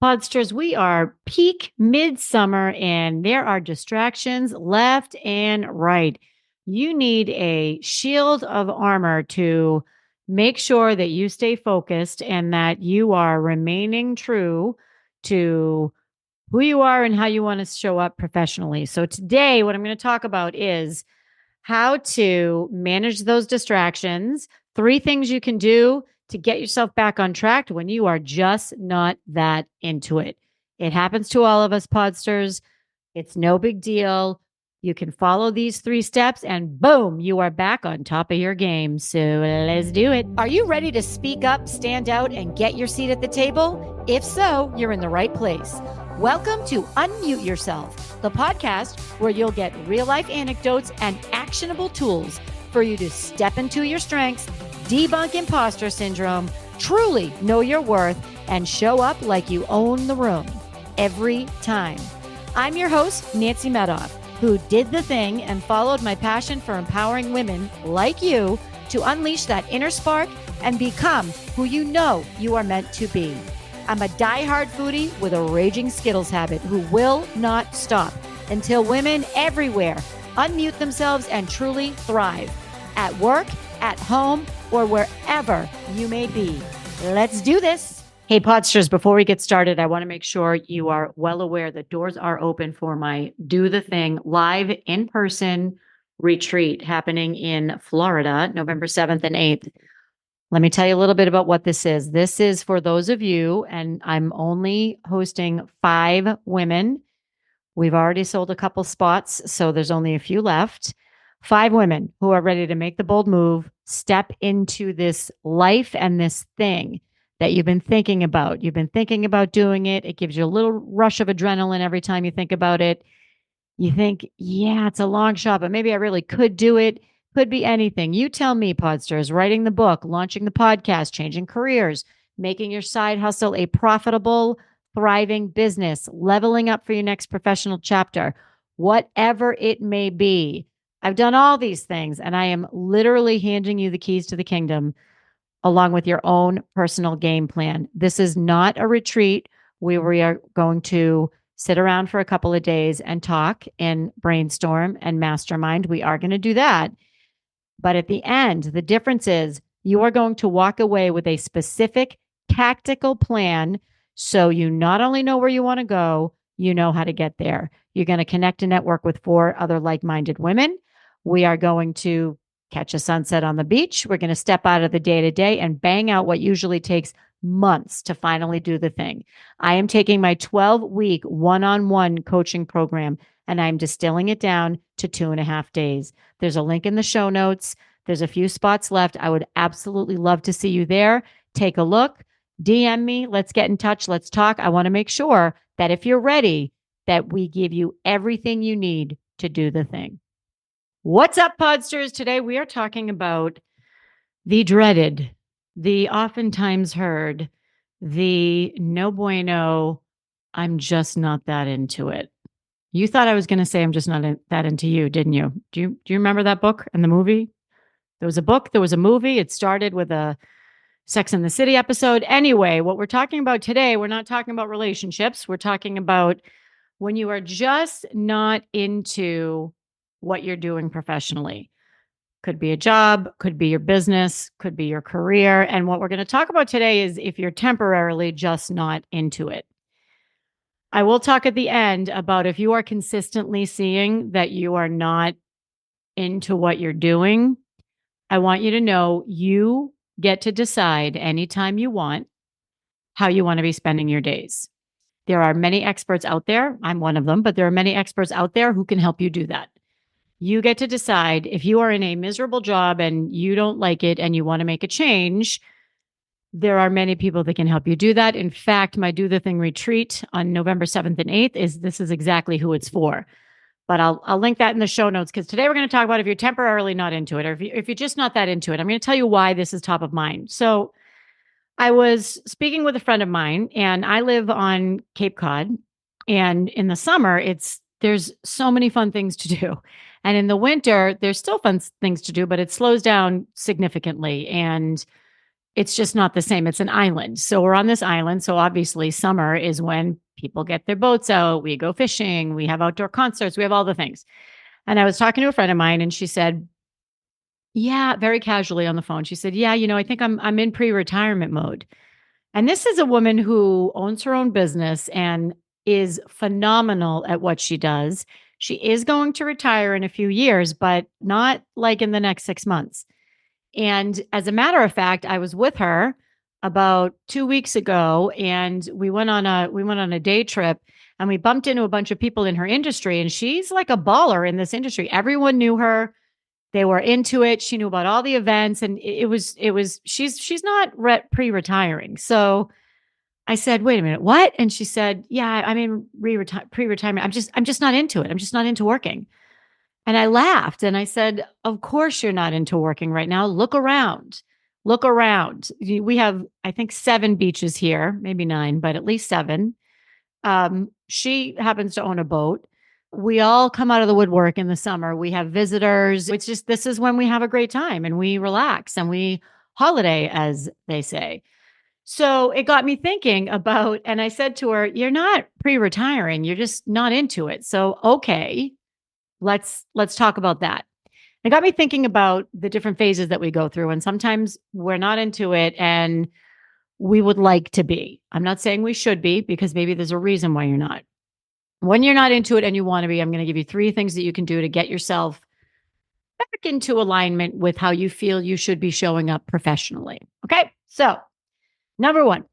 Podsters, we are peak midsummer and there are distractions left and right. You need a shield of armor to make sure that you stay focused and that you are remaining true to who you are and how you want to show up professionally. So, today, what I'm going to talk about is how to manage those distractions, 3 things you can do to get yourself back on track when you are just not that into it. It happens to all of us, podsters. It's no big deal. You can follow these 3 steps and boom, you are back on top of your game. So let's do it. Are you ready to speak up, stand out, and get your seat at the table? If so, you're in the right place. Welcome to Unmute Yourself, the podcast where you'll get real life anecdotes and actionable tools for you to step into your strengths, debunk imposter syndrome, truly know your worth, and show up like you own the room every time. I'm your host, Nancy Medoff, who did the thing and followed my passion for empowering women like you to unleash that inner spark and become who you know you are meant to be. I'm a diehard foodie with a raging Skittles habit who will not stop until women everywhere unmute themselves and truly thrive at work, at home, or wherever you may be. Let's do this. Hey, Podsters, before we get started, I want to make sure you are well aware that doors are open for my Do the Thing live in-person retreat happening in Florida, November 7th and 8th. Let me tell you a little bit about what this is. This is for those of you, and I'm only hosting 5 women. We've already sold a couple spots, so there's only a few left. 5 women who are ready to make the bold move, step into this life and this thing that you've been thinking about. You've been thinking about doing it. It gives you a little rush of adrenaline every time you think about it. You think, yeah, it's a long shot, but maybe I really could do it. Could be anything. You tell me, Podsters, writing the book, launching the podcast, changing careers, making your side hustle a profitable, thriving business, leveling up for your next professional chapter, whatever it may be. I've done all these things, and I am literally handing you the keys to the kingdom along with your own personal game plan. This is not a retreat where we are going to sit around for a couple of days and talk and brainstorm and mastermind. We are going to do that. But at the end, the difference is you are going to walk away with a specific tactical plan. So you not only know where you want to go, you know how to get there. You're going to connect and network with 4 other like-minded women. We are going to catch a sunset on the beach. We're going to step out of the day-to-day and bang out what usually takes months to finally do the thing. I am taking my 12-week one-on-one coaching program and I'm distilling it down to 2.5 days. There's a link in the show notes. There's a few spots left. I would absolutely love to see you there. Take a look, DM me. Let's get in touch. Let's talk. I want to make sure that if you're ready, that we give you everything you need to do the thing. What's up, Podsters? Today we are talking about the dreaded, the oftentimes heard, the no bueno, I'm just not that into it. You thought I was going to say I'm just not that into you, didn't you? Do you remember that book and the movie? There was a book, there was a movie. It started with a Sex and the City episode. Anyway, what we're talking about today, we're not talking about relationships. We're talking about when you are just not into what you're doing professionally. Could be a job, could be your business, could be your career. And what we're going to talk about today is if you're temporarily just not into it. I will talk at the end about if you are consistently seeing that you are not into what you're doing. I want you to know you get to decide anytime you want how you want to be spending your days. There are many experts out there. I'm one of them, but there are many experts out there who can help you do that. You get to decide if you are in a miserable job and you don't like it and you want to make a change. There are many people that can help you do that. In fact, my Do the Thing retreat on November 7th and 8th is exactly who it's for. But I'll link that in the show notes because today we're going to talk about if you're temporarily not into it or if you're just not that into it. I'm going to tell you why this is top of mind. So I was speaking with a friend of mine and I live on Cape Cod, and in the summer there's so many fun things to do. And in the winter, there's still fun things to do, but it slows down significantly. And It's just not the same. It's an island. So we're on this island. So obviously, summer is when people get their boats out. We go fishing. We have outdoor concerts. We have all the things. And I was talking to a friend of mine, and she said, yeah, very casually on the phone. She said, yeah, I think I'm in pre-retirement mode. And this is a woman who owns her own business and is phenomenal at what she does. She is going to retire in a few years, but not like in the next 6 months. And as a matter of fact, I was with her about 2 weeks ago, and we went on a day trip, and we bumped into a bunch of people in her industry. And she's like a baller in this industry. Everyone knew her. They were into it. She knew about all the events, and it was she's not pre-retiring. So I said, "Wait a minute, what?" And she said, "Yeah, I'm in pre-retirement. I'm just not into it. I'm just not into working." And I laughed and I said, "Of course you're not into working right now. Look around. Look around. We have, I think, 7 beaches here, maybe 9, but at least 7. She happens to own a boat. We all come out of the woodwork in the summer. We have visitors. It's just, this is when we have a great time and we relax and we holiday, as they say." So it got me thinking about, and I said to her, "You're not pre-retiring. You're just not into it. So, okay, let's talk about that." It got me thinking about the different phases that we go through. And sometimes we're not into it and we would like to be. I'm not saying we should be, because maybe there's a reason why you're not. When you're not into it and you want to be, I'm going to give you 3 things that you can do to get yourself back into alignment with how you feel you should be showing up professionally. Okay. So, number 1,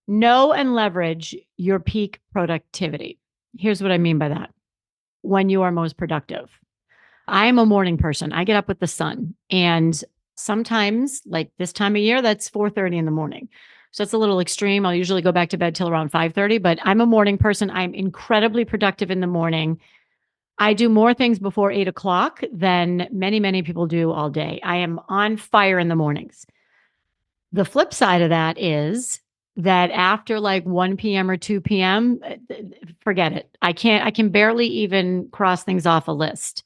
know and leverage your peak productivity. Here's what I mean by that: when you are most productive. I am a morning person. I get up with the sun. And sometimes, like this time of year, that's 4:30 in the morning. So it's a little extreme. I'll usually go back to bed till around 5:30, but I'm a morning person. I'm incredibly productive in the morning. I do more things before 8 o'clock than many, many people do all day. I am on fire in the mornings. The flip side of that is that after like 1 p.m. or 2 p.m., forget it. I can barely even cross things off a list.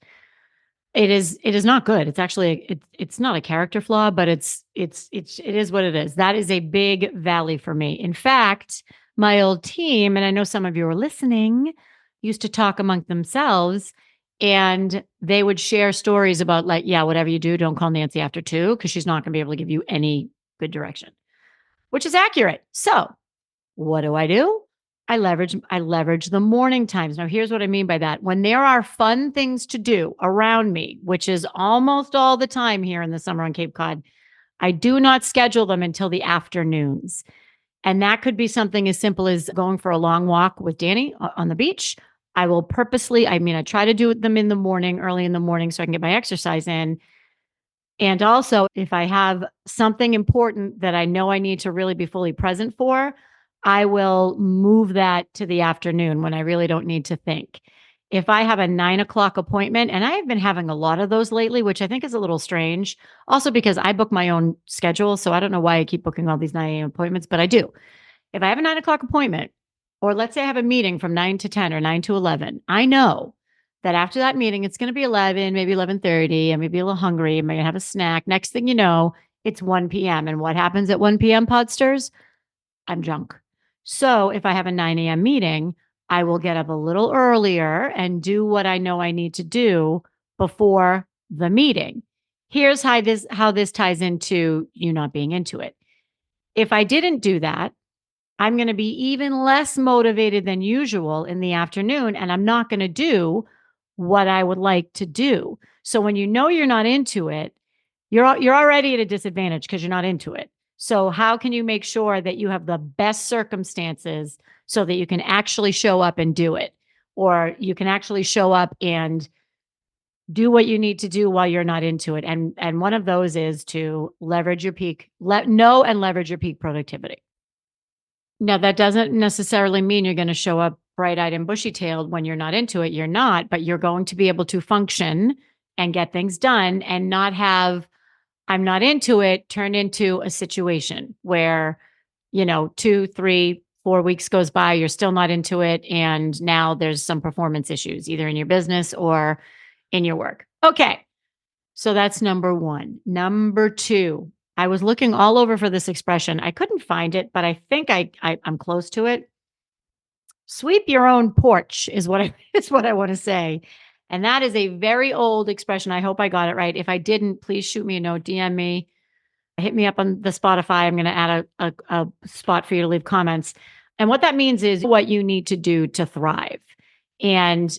It is not good. It's actually it's not a character flaw, but it is what it is. That is a big valley for me. In fact, my old team, and I know some of you are listening, used to talk among themselves, and they would share stories about, like, yeah, whatever you do, don't call Nancy after 2 because she's not going to be able to give you any good direction, which is accurate. So, what do? I leverage the morning times. Now, here's what I mean by that. When there are fun things to do around me, which is almost all the time here in the summer on Cape Cod, I do not schedule them until the afternoons. And that could be something as simple as going for a long walk with Danny on the beach. I try to do them in the morning, early in the morning, so I can get my exercise in. And also, if I have something important that I know I need to really be fully present for, I will move that to the afternoon when I really don't need to think. If I have a 9 o'clock appointment, and I have been having a lot of those lately, which I think is a little strange, also because I book my own schedule. So I don't know why I keep booking all these 9 a.m. appointments, but I do. If I have a 9 o'clock appointment, or let's say I have a meeting from 9 to 10 or 9 to 11, I know that after that meeting, it's going to be 11, maybe 11:30. I may be a little hungry. I may have a snack. Next thing you know, it's 1 p.m. And what happens at 1 p.m., Podsters? I'm junk. So if I have a 9 a.m. meeting, I will get up a little earlier and do what I know I need to do before the meeting. Here's how this ties into you not being into it. If I didn't do that, I'm going to be even less motivated than usual in the afternoon, and I'm not going to do what I would like to do. So when you know you're not into it, you're already at a disadvantage because you're not into it. So how can you make sure that you have the best circumstances so that you can actually show up and do it? Or you can actually show up and do what you need to do while you're not into it. And one of those is to leverage your peak, know and leverage your peak productivity. Now, that doesn't necessarily mean you're going to show up bright-eyed and bushy-tailed when you're not into it. You're not, but you're going to be able to function and get things done and not have "I'm not into it" turn into a situation where, 2, 3, 4 weeks goes by, you're still not into it, and now there's some performance issues either in your business or in your work. Okay. So that's number 1. Number 2, I was looking all over for this expression. I couldn't find it, but I think I'm close to it. Sweep your own porch is what I is what I want to say. And that is a very old expression. I hope I got it right. If I didn't, please shoot me a note, DM me, hit me up on the Spotify. I'm going to add a spot for you to leave comments. And what that means is what you need to do to thrive. And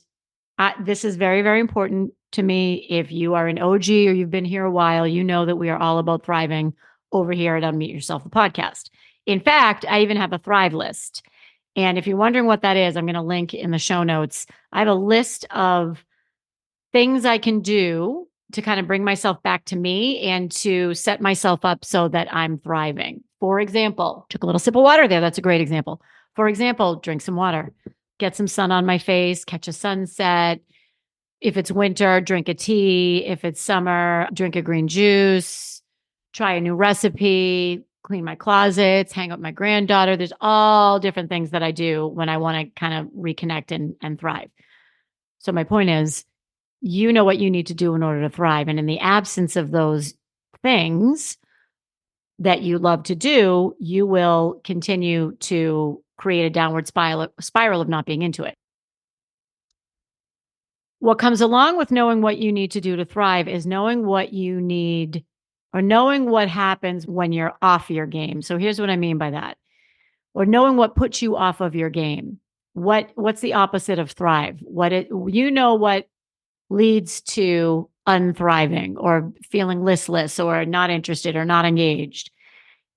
this is very, very important to me. If you are an OG or you've been here a while, you know that we are all about thriving over here at Unmute Yourself, the podcast. In fact, I even have a Thrive list. And if you're wondering what that is, I'm going to link in the show notes. I have a list of things I can do to kind of bring myself back to me and to set myself up so that I'm thriving. For example, took a little sip of water there. That's a great example. For example, drink some water, get some sun on my face, catch a sunset. If it's winter, drink a tea. If it's summer, drink a green juice, try a new recipe, clean my closets, hang out with my granddaughter. There's all different things that I do when I want to kind of reconnect and thrive. So my point is, you know what you need to do in order to thrive. And in the absence of those things that you love to do, you will continue to create a downward spiral of not being into it. What comes along with knowing what you need to do to thrive is knowing what you need or knowing what happens when you're off your game. So here's what I mean by that. Or knowing what puts you off of your game. What's the opposite of thrive? What leads to unthriving or feeling listless or not interested or not engaged.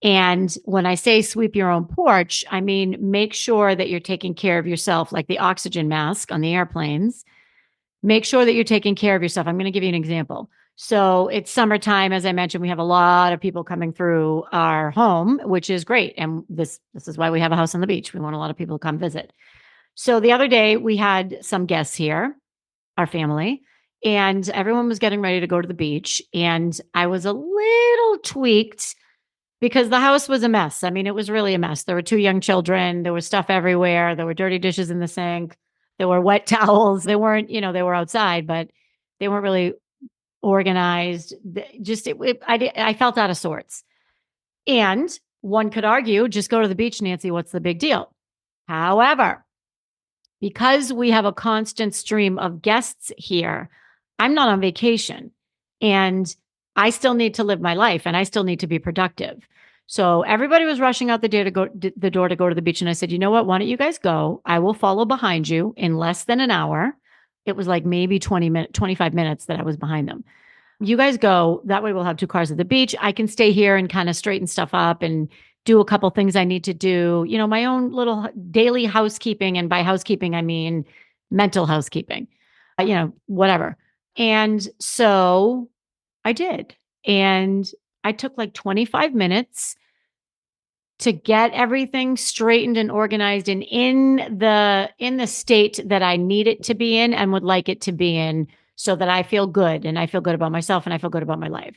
And when I say sweep your own porch, I mean, make sure that you're taking care of yourself, like the oxygen mask on the airplanes. Make sure that you're taking care of yourself. I'm going to give you an example. So it's summertime. As I mentioned, we have a lot of people coming through our home, which is great. And this is why we have a house on the beach. We want a lot of people to come visit. So the other day we had some guests here, our family, and everyone was getting ready to go to the beach. And I was a little tweaked because the house was a mess. I mean, it was really a mess. There were two young children. There was stuff everywhere. There were dirty dishes in the sink. There were wet towels. They weren't, they were outside, but they weren't really organized. I felt out of sorts. And one could argue, just go to the beach, Nancy. What's the big deal? However, because we have a constant stream of guests here, I'm not on vacation and I still need to live my life and I still need to be productive. So everybody was rushing out the door to go to the beach. And I said, you know what? Why don't you guys go? I will follow behind you in less than an hour. It was like maybe 25 minutes that I was behind them. You guys go. That way we'll have two cars at the beach. I can stay here and kind of straighten stuff up and do a couple things I need to do, my own little daily housekeeping. And by housekeeping, I mean mental housekeeping, whatever. And so I did. And I took like 25 minutes to get everything straightened and organized and in the state that I need it to be in and would like it to be in so that I feel good and I feel good about myself and I feel good about my life.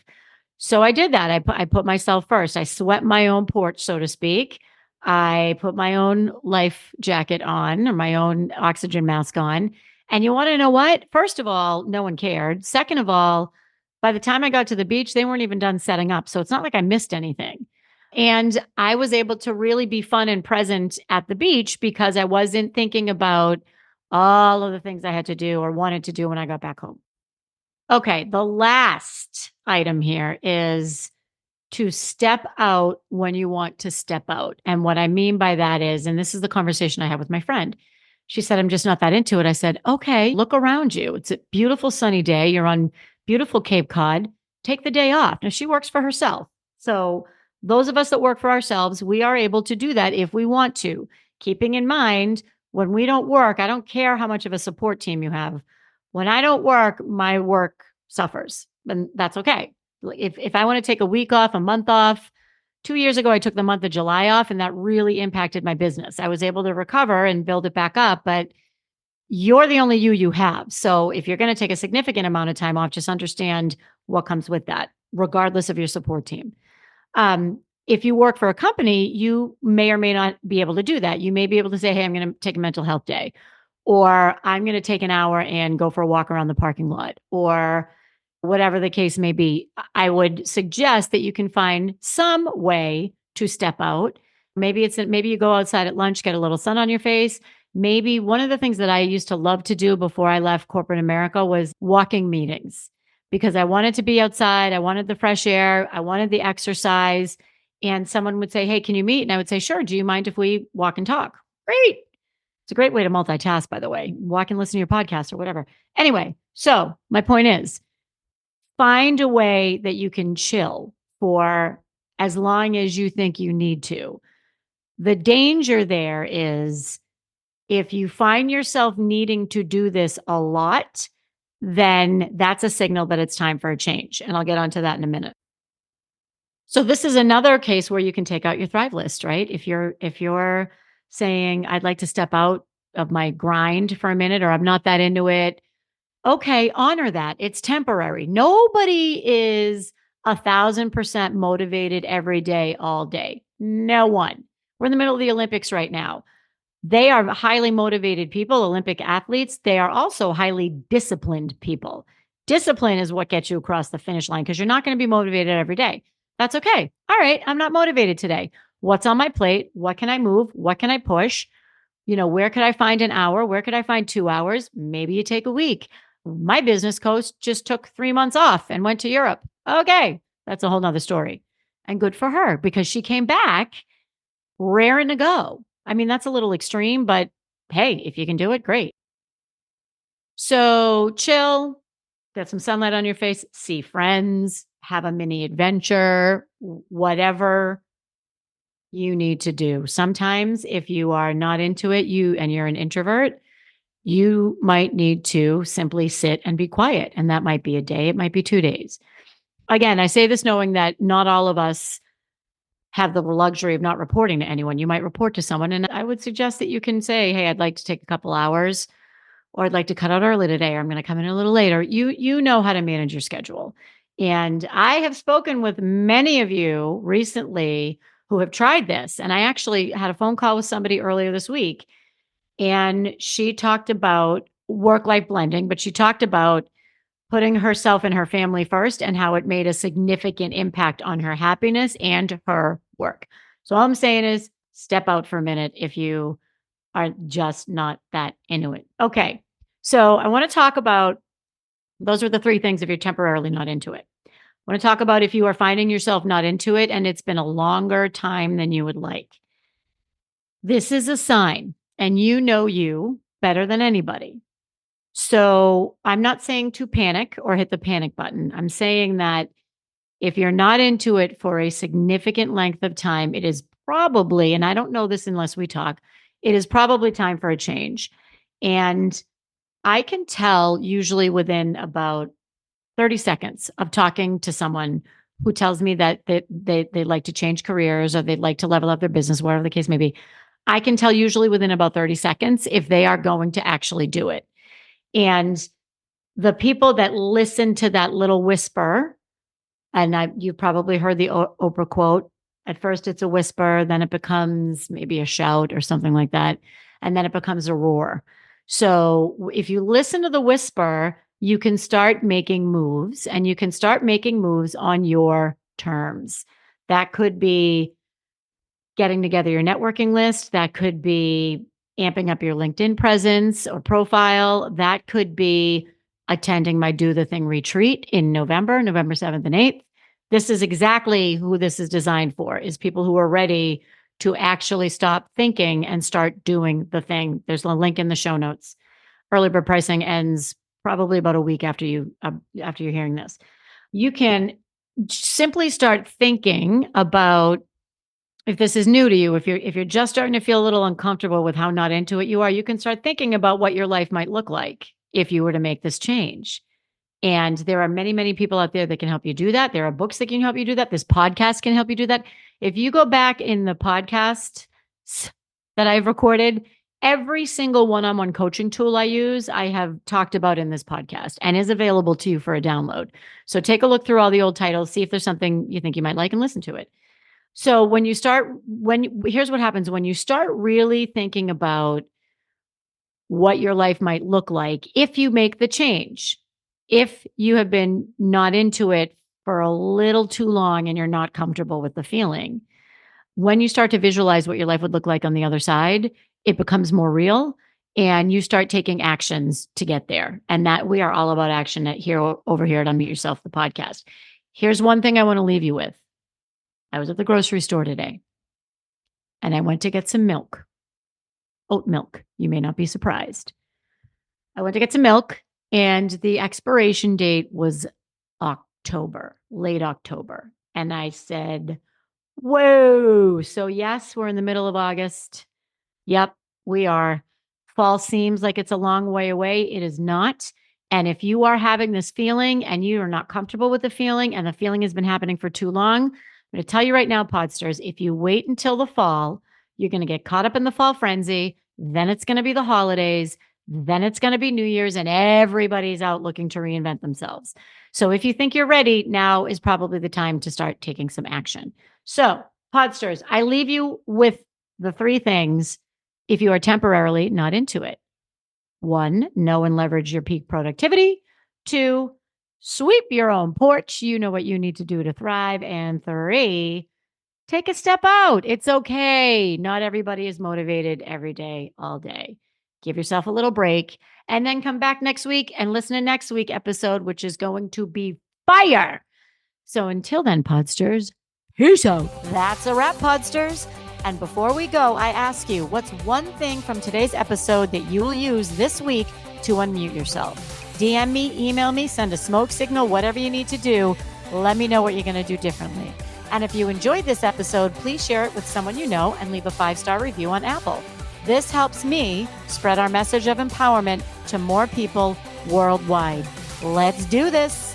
So I did that. I put myself first. I swept my own porch, so to speak. I put my own life jacket on or my own oxygen mask on. And you want to know what? First of all, no one cared. Second of all, by the time I got to the beach, they weren't even done setting up. So it's not like I missed anything. And I was able to really be fun and present at the beach because I wasn't thinking about all of the things I had to do or wanted to do when I got back home. Okay, the last item here is to step out when you want to step out. And what I mean by that is, and this is the conversation I had with my friend. She said, I'm just not that into it. I said, okay, look around you. It's a beautiful sunny day. You're on beautiful Cape Cod. Take the day off. Now, she works for herself. So those of us that work for ourselves, we are able to do that if we want to. Keeping in mind, when we don't work, I don't care how much of a support team you have. When I don't work, my work suffers, and that's okay. If I want to take a week off, a month off, 2 years ago, I took the month of July off, and that really impacted my business. I was able to recover and build it back up, but you're the only you have. So if you're going to take a significant amount of time off, just understand what comes with that, regardless of your support team. If you work for a company, you may or may not be able to do that. You may be able to say, hey, I'm going to take a mental health day, or I'm going to take an hour and go for a walk around the parking lot, or whatever the case may be. I would suggest that you can find some way to step out. Maybe you go outside at lunch, get a little sun on your face. Maybe one of the things that I used to love to do before I left corporate America was walking meetings because I wanted to be outside. I wanted the fresh air. I wanted the exercise. And someone would say, "Hey, can you meet?" And I would say, "Sure. Do you mind if we walk and talk?" Great. It's a great way to multitask, by the way. Walk and listen to your podcast or whatever. Anyway, so my point is find a way that you can chill for as long as you think you need to. The danger there is if you find yourself needing to do this a lot, then that's a signal that it's time for a change. And I'll get onto that in a minute. So this is another case where you can take out your thrive list, right? If you're saying I'd like to step out of my grind for a minute or I'm not that into it, okay, honor that. It's temporary. Nobody is 1,000% motivated every day, all day. No one. We're in the middle of the Olympics right now. They are highly motivated people, Olympic athletes. They are also highly disciplined people. Discipline is what gets you across the finish line because you're not going to be motivated every day. That's okay. All right, I'm not motivated today. What's on my plate? What can I move? What can I push? Where could I find an hour? Where could I find 2 hours? Maybe you take a week. My business coach just took 3 months off and went to Europe. Okay, that's a whole nother story. And good for her because she came back raring to go. I mean, that's a little extreme, but hey, if you can do it, great. So chill, get some sunlight on your face, see friends, have a mini adventure, whatever you need to do. Sometimes if you are not into it, you're an introvert, you might need to simply sit and be quiet. And that might be a day, it might be 2 days. Again, I say this knowing that not all of us have the luxury of not reporting to anyone. You might report to someone. And I would suggest that you can say, "Hey, I'd like to take a couple hours, or I'd like to cut out early today, or I'm going to come in a little later." You know how to manage your schedule. And I have spoken with many of you recently who have tried this. And I actually had a phone call with somebody earlier this week, and she talked about work-life blending, but she talked about putting herself and her family first and how it made a significant impact on her happiness and her work. So all I'm saying is step out for a minute if you are just not that into it. Okay. So I want to talk about those are the three things if you're temporarily not into it. I want to talk about if you are finding yourself not into it and it's been a longer time than you would like. This is a sign, and you know you better than anybody. So I'm not saying to panic or hit the panic button. I'm saying that if you're not into it for a significant length of time, it is probably, and I don't know this unless we talk, it is probably time for a change. And I can tell usually within about 30 seconds of talking to someone who tells me that they like to change careers or they'd like to level up their business, whatever the case may be. I can tell usually within about 30 seconds if they are going to actually do it. And the people that listen to that little whisper, and you've probably heard the Oprah quote, at first it's a whisper, then it becomes maybe a shout or something like that, and then it becomes a roar. So if you listen to the whisper, you can start making moves, and you can start making moves on your terms. That could be getting together your networking list. That could be amping up your LinkedIn presence or profile. That could be attending my Do the Thing retreat in November 7th and 8th. This is exactly who this is designed for, is people who are ready to actually stop thinking and start doing the thing. There's a link in the show notes. Early bird pricing ends probably about a week after you're hearing this. You can simply start thinking about, if this is new to you, if you're just starting to feel a little uncomfortable with how not into it you are, you can start thinking about what your life might look like if you were to make this change. And there are many, many people out there that can help you do that. There are books that can help you do that. This podcast can help you do that. If you go back in the podcasts that I've recorded, every single one-on-one coaching tool I use, I have talked about in this podcast and is available to you for a download. So take a look through all the old titles, see if there's something you think you might like and listen to it. So here's what happens when you start really thinking about what your life might look like if you make the change. if you have been not into it for a little too long and you're not comfortable with the feeling, when you start to visualize what your life would look like on the other side, it becomes more real and you start taking actions to get there. And that we are all about action over here at Unmute Yourself, the podcast. Here's one thing I want to leave you with. I was at the grocery store today and I went to get some milk, oat milk. You may not be surprised. I went to get some milk and the expiration date was October, late October. And I said, whoa. So yes, we're in the middle of August. Yep, we are. Fall seems like it's a long way away. It is not. And if you are having this feeling and you are not comfortable with the feeling and the feeling has been happening for too long, I'm going to tell you right now, Podsters, if you wait until the fall, you're going to get caught up in the fall frenzy. Then it's going to be the holidays. Then it's going to be New Year's and everybody's out looking to reinvent themselves. So if you think you're ready, now is probably the time to start taking some action. So, Podsters, I leave you with the three things if you are temporarily not into it. 1, know and leverage your peak productivity. 2, sweep your own porch. You know what you need to do to thrive. And 3, take a step out. It's okay. Not everybody is motivated every day, all day. Give yourself a little break and then come back next week and listen to next week's episode, which is going to be fire. So until then, Podsters, peace out. That's a wrap, Podsters. And before we go, I ask you, what's one thing from today's episode that you will use this week to unmute yourself? DM me, email me, send a smoke signal, whatever you need to do. Let me know what you're going to do differently. And if you enjoyed this episode, please share it with someone you know and leave a 5-star review on Apple. This helps me spread our message of empowerment to more people worldwide. Let's do this.